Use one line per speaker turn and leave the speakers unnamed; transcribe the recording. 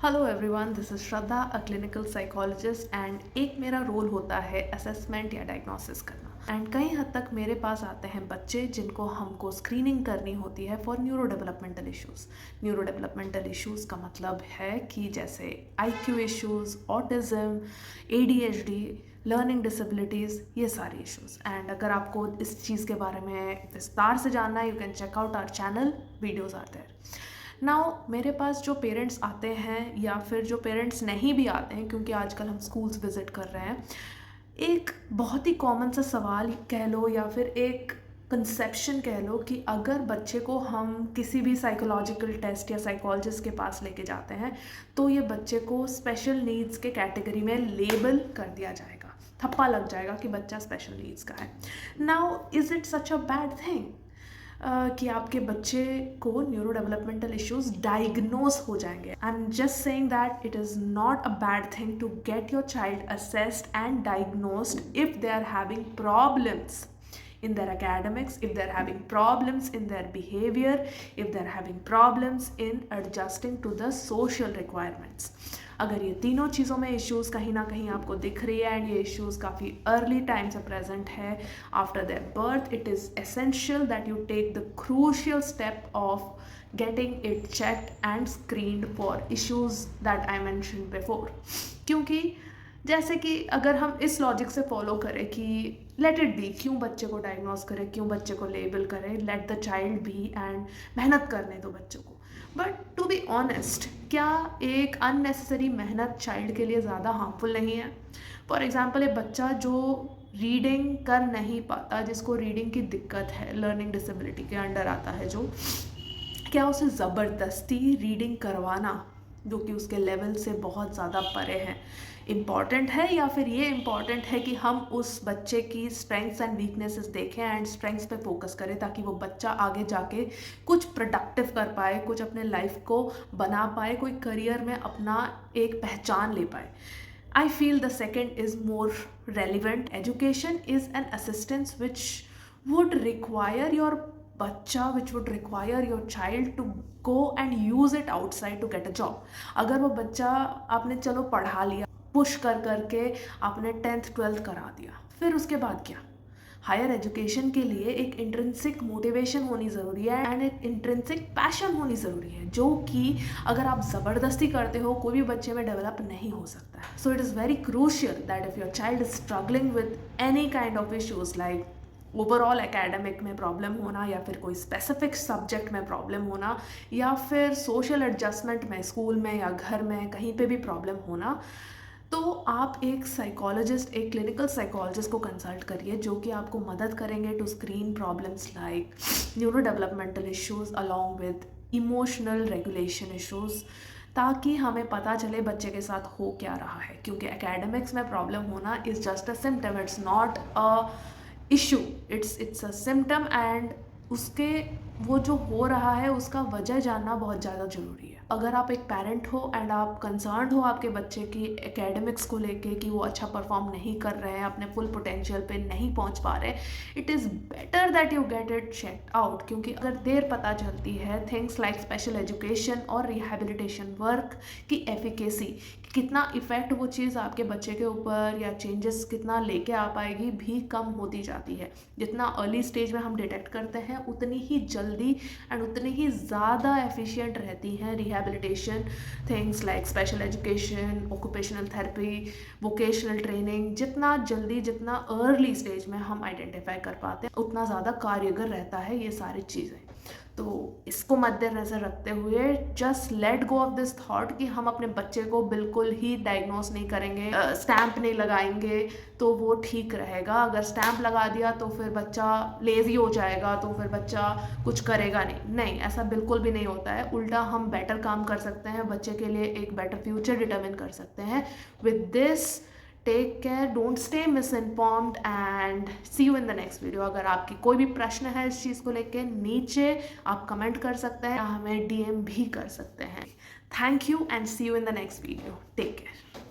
Hello everyone, this is Shraddha, a clinical psychologist and एक मेरा role होता है असेसमेंट या डायग्नोसिस करना। एंड कई हद तक मेरे पास आते हैं बच्चे जिनको हमको स्क्रीनिंग करनी होती है for neuro developmental issues. Neuro developmental issues का मतलब है कि जैसे IQ issues, autism, ADHD, learning disabilities, ये सारे इश्यूज़। एंड अगर आपको इस चीज़ के बारे में विस्तार से जानना है, you can check out our channel, videos are there. Now मेरे पास जो पेरेंट्स आते हैं या फिर जो पेरेंट्स नहीं भी आते हैं, क्योंकि आजकल हम स्कूल्स विज़िट कर रहे हैं, एक बहुत ही कॉमन सा सवाल कह लो या फिर एक कंसेप्शन कह लो कि अगर बच्चे को हम किसी भी साइकोलॉजिकल टेस्ट या साइकोलॉजिस्ट के पास लेके जाते हैं तो ये बच्चे को स्पेशल नीड्स के कैटेगरी में लेबल कर दिया जाएगा, थप्पा लग जाएगा कि बच्चा स्पेशल नीड्स का है। Now is it such a bad thing कि आपके बच्चे को न्यूरो डेवलपमेंटल इश्यूज डायग्नोज हो जाएंगे? I am just saying that it is not a bad thing to get your child assessed and diagnosed if they are having problems in their academics, if they're having problems in their behavior, if they're having problems in adjusting to the social requirements. अगर ये तीनों चीज़ों में issues कहीं ना कहीं आपको दिख रही है एंड ये इश्यूज़ काफ़ी अर्ली टाइम से प्रेजेंट है after their birth, it is essential that you take the crucial step of getting it checked and screened for issues that I mentioned before. क्योंकि जैसे कि अगर हम इस लॉजिक से फॉलो करें कि लेट इट बी, क्यों बच्चे को डायग्नोज करें, क्यों बच्चे को लेबल करें, let the child B and मेहनत करने दो बच्चों को। बट टू बी ऑनेस्ट, क्या एक अननेसेसरी मेहनत चाइल्ड के लिए ज़्यादा हार्मफुल नहीं है? फॉर एग्जाम्पल, एक बच्चा जो रीडिंग कर नहीं पाता, जिसको रीडिंग की दिक्कत है, लर्निंग डिसेबिलिटी के अंडर आता है जो, क्या उसे ज़बरदस्ती रीडिंग करवाना, जो कि उसके लेवल से बहुत ज़्यादा परे है, इम्पॉर्टेंट है? या फिर ये इम्पॉर्टेंट है कि हम उस बच्चे की स्ट्रेंथ्स एंड वीकनेसेस देखें एंड स्ट्रेंथ्स पे फोकस करें ताकि वो बच्चा आगे जाके कुछ प्रोडक्टिव कर पाए, कुछ अपने लाइफ को बना पाए, कोई करियर में अपना एक पहचान ले पाए? I feel the second is more relevant. Education is an assistance which would require your बच्चा, which would require your child to go and use it outside to get a job. अगर वो बच्चा, आपने चलो पढ़ा लिया, पुश कर करके आपने 10th 12th करा दिया, फिर उसके बाद क्या? हायर एजुकेशन के लिए एक इंट्रिंसिक मोटिवेशन होनी ज़रूरी है एंड एक इंट्रिंसिक पैशन होनी ज़रूरी है, जो कि अगर आप ज़बरदस्ती करते हो कोई भी बच्चे में डेवलप नहीं हो सकता है। So it is very crucial that if your child is struggling with any kind of issues like overall academic में प्रॉब्लम होना, या फिर कोई स्पेसिफिक सब्जेक्ट में प्रॉब्लम होना, या फिर सोशल एडजस्टमेंट में स्कूल में या घर में कहीं पे भी प्रॉब्लम होना, तो आप एक साइकोलॉजिस्ट, एक क्लिनिकल साइकोलॉजिस्ट को कंसल्ट करिए, जो कि आपको मदद करेंगे to screen problems like neuro developmental issues along with emotional regulation issues, ताकि हमें पता चले बच्चे के साथ हो क्या रहा है। क्योंकि एकेडमिक्स में प्रॉब्लम होना is just a symptom, it's not a issue, it's a symptom. And उसके, वो जो हो रहा है उसका वजह जानना बहुत ज़्यादा ज़रूरी है। अगर आप एक पेरेंट हो एंड आप कंसर्न्ड हो आपके बच्चे की एकेडमिक्स को लेके कि वो अच्छा परफॉर्म नहीं कर रहे हैं, अपने फुल पोटेंशियल पे नहीं पहुंच पा रहे, it is better that you get it checked out. क्योंकि अगर देर पता चलती है थिंग्स लाइक स्पेशल एजुकेशन और रिहेबिलिटेशन वर्क की एफिकेसी, कितना इफ़ेक्ट वो चीज़ आपके बच्चे के ऊपर या चेंजेस कितना लेके आ पाएगी, भी कम होती जाती है। जितना अर्ली स्टेज में हम डिटेक्ट करते हैं उतनी ही जल्दी एंड उतनी ही ज़्यादा एफिशिएंट रहती हैं rehabilitation things like special education, occupational therapy, vocational training. जितना जल्दी, जितना अर्ली स्टेज में हम आइडेंटिफाई कर पाते हैं, उतना ज़्यादा कारगर रहता है ये सारी चीज़ें। तो इसको मद्देनज़र रखते हुए just let go of this thought कि हम अपने बच्चे को बिल्कुल ही डायग्नोस नहीं करेंगे, स्टैम्प नहीं लगाएंगे तो वो ठीक रहेगा। अगर स्टैम्प लगा दिया तो फिर बच्चा लेज़ी हो जाएगा, तो फिर बच्चा कुछ करेगा नहीं। नहीं, ऐसा बिल्कुल भी नहीं होता है। उल्टा हम बेटर काम कर सकते हैं, बच्चे के लिए एक बेटर फ्यूचर डिटरमिन कर सकते हैं with this. Take care, don't stay misinformed and see you in the next video. अगर आपकी कोई भी प्रश्न है इस चीज़ को लेके, नीचे आप कमेंट कर सकते हैं, हमें डीएम भी कर सकते हैं। Thank you and see you in the next video. Take care.